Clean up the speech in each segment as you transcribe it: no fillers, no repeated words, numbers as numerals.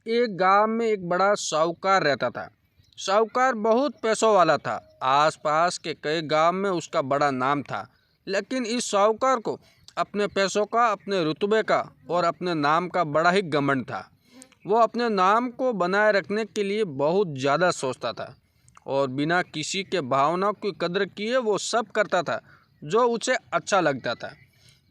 एक गांव में एक बड़ा साहूकार रहता था। साहूकार बहुत पैसों वाला था। आसपास के कई गांव में उसका बड़ा नाम था। लेकिन इस साहूकार को अपने पैसों का, अपने रुतबे का और अपने नाम का बड़ा ही घमंड था। वो अपने नाम को बनाए रखने के लिए बहुत ज़्यादा सोचता था और बिना किसी के भावनाओं की कदर किए वो सब करता था जो उसे अच्छा लगता था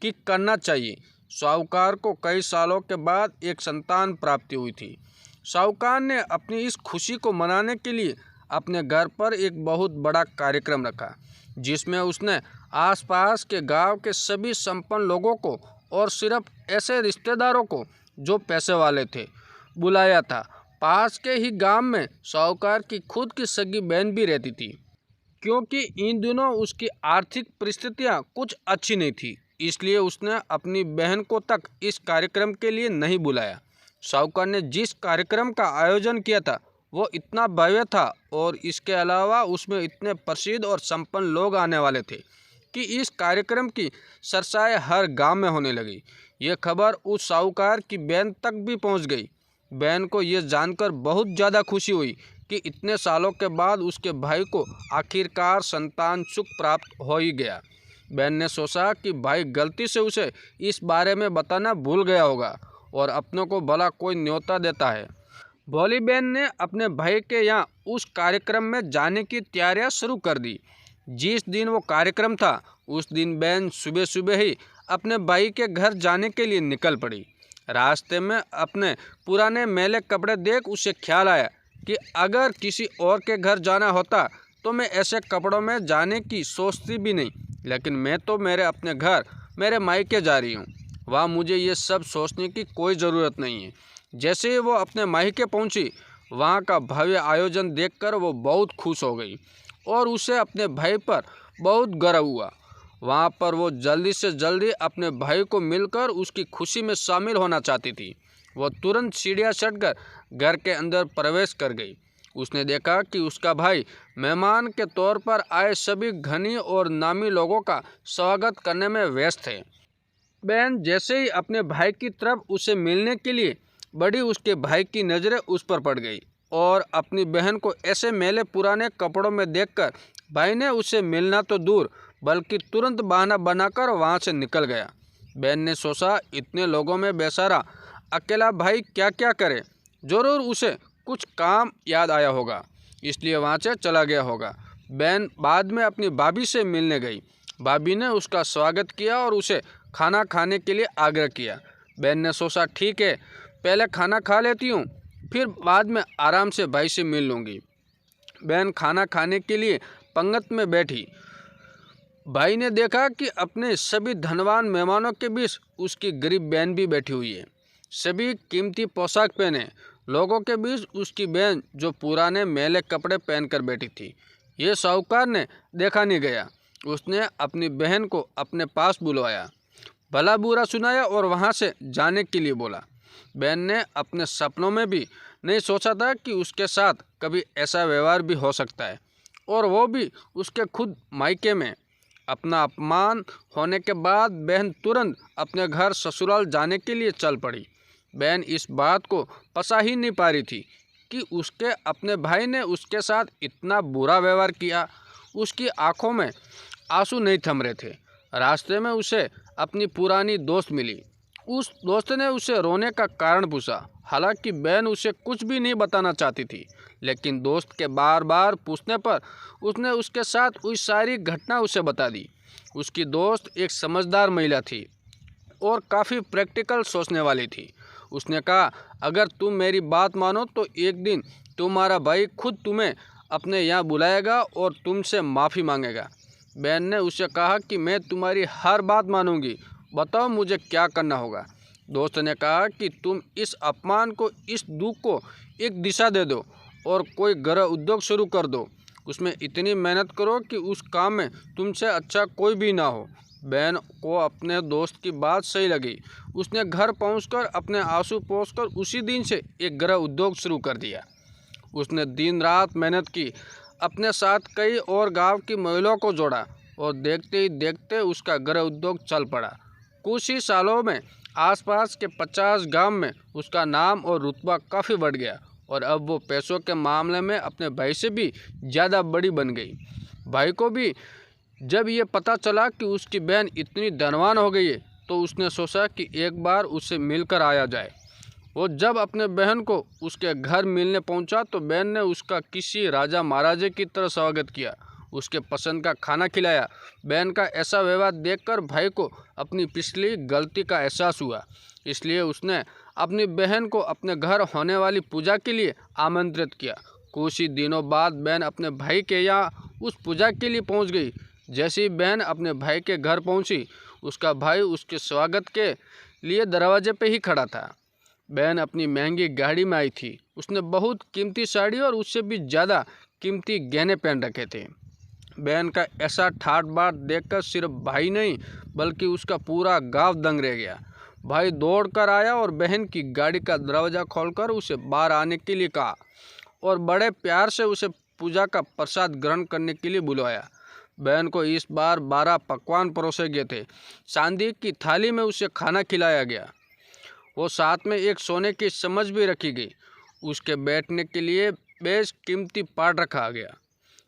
कि करना चाहिए। साहूकार को कई सालों के बाद एक संतान प्राप्ति हुई थी। साहूकार ने अपनी इस खुशी को मनाने के लिए अपने घर पर एक बहुत बड़ा कार्यक्रम रखा, जिसमें उसने आसपास के गांव के सभी संपन्न लोगों को और सिर्फ ऐसे रिश्तेदारों को जो पैसे वाले थे बुलाया था। पास के ही गांव में साहूकार की खुद की सगी बहन भी रहती थी, क्योंकि इन दिनों उसकी आर्थिक परिस्थितियां कुछ अच्छी नहीं थी, इसलिए उसने अपनी बहन को तक इस कार्यक्रम के लिए नहीं बुलाया। साहूकार ने जिस कार्यक्रम का आयोजन किया था वो इतना भव्य था और इसके अलावा उसमें इतने प्रसिद्ध और संपन्न लोग आने वाले थे कि इस कार्यक्रम की चर्चाएं हर गांव में होने लगी। ये खबर उस साहूकार की बहन तक भी पहुंच गई। बहन को ये जानकर बहुत ज़्यादा खुशी हुई कि इतने सालों के बाद उसके भाई को आखिरकार संतान सुख प्राप्त हो ही गया। बहन ने सोचा कि भाई गलती से उसे इस बारे में बताना भूल गया होगा और अपनों को भला कोई न्योता देता है। भोली बहन ने अपने भाई के यहाँ उस कार्यक्रम में जाने की तैयारियां शुरू कर दी। जिस दिन वो कार्यक्रम था उस दिन बहन सुबह सुबह ही अपने भाई के घर जाने के लिए निकल पड़ी। रास्ते में अपने पुराने मैले कपड़े देख उसे ख्याल आया कि अगर किसी और के घर जाना होता तो मैं ऐसे कपड़ों में जाने की सोचती भी नहीं, लेकिन मैं तो मेरे अपने घर, मेरे मायके जा रही हूँ। वहाँ मुझे ये सब सोचने की कोई ज़रूरत नहीं है। जैसे ही वो अपने मायके पहुँची, वहाँ का भव्य आयोजन देखकर वो बहुत खुश हो गई और उसे अपने भाई पर बहुत गर्व हुआ। वहाँ पर वो जल्दी से जल्दी अपने भाई को मिलकर उसकी खुशी में शामिल होना चाहती थी। वो तुरंत सीढ़ियाँ चढ़कर घर के अंदर प्रवेश कर गई। उसने देखा कि उसका भाई मेहमान के तौर पर आए सभी धनी और नामी लोगों का स्वागत करने में व्यस्त थे। बहन जैसे ही अपने भाई की तरफ उसे मिलने के लिए बढ़ी, उसके भाई की नज़रें उस पर पड़ गई और अपनी बहन को ऐसे मैले पुराने कपड़ों में देखकर भाई ने उसे मिलना तो दूर बल्कि तुरंत बहाना बनाकर वहाँ से निकल गया। बहन ने सोचा इतने लोगों में बेचारा अकेला भाई क्या क्या करे, ज़रूर उसे कुछ काम याद आया होगा, इसलिए वहाँ से चला गया होगा। बहन बाद में अपनी भाभी से मिलने गई। भाभी ने उसका स्वागत किया और उसे खाना खाने के लिए आग्रह किया। बहन ने सोचा ठीक है, पहले खाना खा लेती हूँ, फिर बाद में आराम से भाई से मिल लूँगी। बहन खाना खाने के लिए पंगत में बैठी। भाई ने देखा कि अपने सभी धनवान मेहमानों के बीच उसकी गरीब बहन भी बैठी हुई है। सभी कीमती पोशाक पहने लोगों के बीच उसकी बहन जो पुराने मैले कपड़े पहनकर बैठी थी। ये साहूकार ने देखा नहीं गया। उसने अपनी बहन को अपने पास बुलवाया, भला बुरा सुनाया और वहाँ से जाने के लिए बोला। बहन ने अपने सपनों में भी नहीं सोचा था कि उसके साथ कभी ऐसा व्यवहार भी हो सकता है, और वो भी उसके खुद मायके में। अपना अपमान होने के बाद बहन तुरंत अपने घर ससुराल जाने के लिए चल पड़ी। बहन इस बात को पचा ही नहीं पा रही थी कि उसके अपने भाई ने उसके साथ इतना बुरा व्यवहार किया। उसकी आंखों में आंसू नहीं थम रहे थे। रास्ते में उसे अपनी पुरानी दोस्त मिली। उस दोस्त ने उसे रोने का कारण पूछा। हालांकि बहन उसे कुछ भी नहीं बताना चाहती थी, लेकिन दोस्त के बार बार पूछने पर उसने उसके साथ हुई सारी घटना उसे बता दी। उसकी दोस्त एक समझदार महिला थी और काफ़ी प्रैक्टिकल सोचने वाली थी। उसने कहा, अगर तुम मेरी बात मानो तो एक दिन तुम्हारा भाई खुद तुम्हें अपने यहाँ बुलाएगा और तुमसे माफ़ी मांगेगा। बहन ने उसे कहा कि मैं तुम्हारी हर बात मानूंगी, बताओ मुझे क्या करना होगा। दोस्त ने कहा कि तुम इस अपमान को, इस दुख को एक दिशा दे दो और कोई गृह उद्योग शुरू कर दो। उसमें इतनी मेहनत करो कि उस काम में तुमसे अच्छा कोई भी ना हो। बहन को अपने दोस्त की बात सही लगी। उसने घर पहुंचकर अपने आंसू पोंछकर उसी दिन से एक गृह उद्योग शुरू कर दिया। उसने दिन रात मेहनत की, अपने साथ कई और गांव की महिलाओं को जोड़ा और देखते ही देखते उसका गृह उद्योग चल पड़ा। कुछ ही सालों में आसपास के 50 गांव में उसका नाम और रुतबा काफ़ी बढ़ गया और अब वो पैसों के मामले में अपने भाई से भी ज़्यादा बड़ी बन गई। भाई को भी जब ये पता चला कि उसकी बहन इतनी धनवान हो गई है तो उसने सोचा कि एक बार उससे मिलकर आया जाए। वो जब अपने बहन को उसके घर मिलने पहुंचा तो बहन ने उसका किसी राजा महाराजे की तरह स्वागत किया, उसके पसंद का खाना खिलाया। बहन का ऐसा व्यवहार देखकर भाई को अपनी पिछली गलती का एहसास हुआ, इसलिए उसने अपनी बहन को अपने घर होने वाली पूजा के लिए आमंत्रित किया। कुछ ही दिनों बाद बहन अपने भाई के यहाँ उस पूजा के लिए पहुँच गई। जैसे ही बहन अपने भाई के घर पहुँची, उसका भाई उसके स्वागत के लिए दरवाजे पे ही खड़ा था। बहन अपनी महंगी गाड़ी में आई थी, उसने बहुत कीमती साड़ी और उससे भी ज़्यादा कीमती गहने पहन रखे थे। बहन का ऐसा ठाट बाट देखकर सिर्फ भाई नहीं बल्कि उसका पूरा गांव दंग रह गया। भाई दौड़ कर आया और बहन की गाड़ी का दरवाज़ा खोलकर उसे बाहर आने के लिए कहा और बड़े प्यार से उसे पूजा का प्रसाद ग्रहण करने के लिए बुलवाया। बहन को इस बार 12 पकवान परोसे गए थे। चांदी की थाली में उसे खाना खिलाया गया। वो साथ में एक सोने की चम्मच भी रखी गई। उसके बैठने के लिए बेश कीमती पाट रखा गया।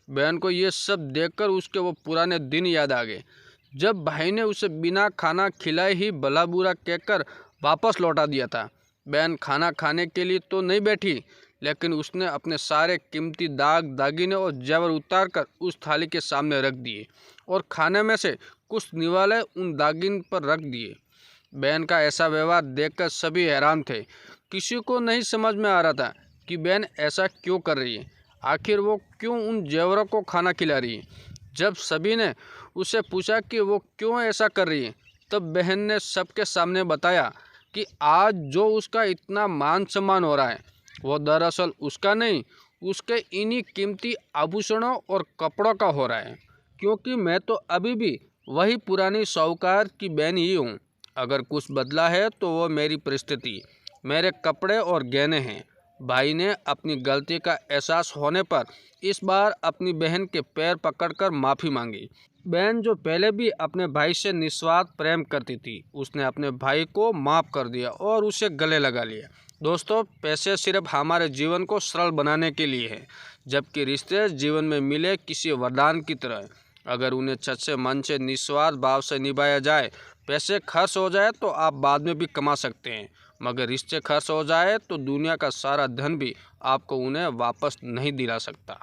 बहन को ये सब देखकर उसके वो पुराने दिन याद आ गए जब भाई ने उसे बिना खाना खिलाए ही भला बुरा कहकर वापस लौटा दिया था। बहन खाना खाने के लिए तो नहीं बैठी, लेकिन उसने अपने सारे कीमती दागिने और जेवर उतार कर उस थाली के सामने रख दिए और खाने में से कुछ निवाले उन दागिन पर रख दिए। बहन का ऐसा व्यवहार देखकर सभी हैरान थे। किसी को नहीं समझ में आ रहा था कि बहन ऐसा क्यों कर रही है, आखिर वो क्यों उन जेवरों को खाना खिला रही है। जब सभी ने उससे पूछा कि वो क्यों ऐसा कर रही है, तब बहन ने सबके सामने बताया कि आज जो उसका इतना मान सम्मान हो रहा है वो दरअसल उसका नहीं, उसके इन्हीं कीमती आभूषणों और कपड़ों का हो रहा है, क्योंकि मैं तो अभी भी वही पुरानी साहूकार की बहन ही हूँ। अगर कुछ बदला है तो वो मेरी परिस्थिति, मेरे कपड़े और गहने हैं। भाई ने अपनी गलती का एहसास होने पर इस बार अपनी बहन के पैर पकड़कर माफ़ी मांगी। बहन जो पहले भी अपने भाई से निस्वार्थ प्रेम करती थी, उसने अपने भाई को माफ़ कर दिया और उसे गले लगा लिया। दोस्तों, पैसे सिर्फ हमारे जीवन को सरल बनाने के लिए है, जबकि रिश्ते जीवन में मिले किसी वरदान की तरह है। अगर उन्हें सच्चे मन से निस्वार्थ भाव से निभाया जाए, पैसे खर्च हो जाए तो आप बाद में भी कमा सकते हैं, मगर रिश्ते खर्च हो जाए तो दुनिया का सारा धन भी आपको उन्हें वापस नहीं दिला सकता।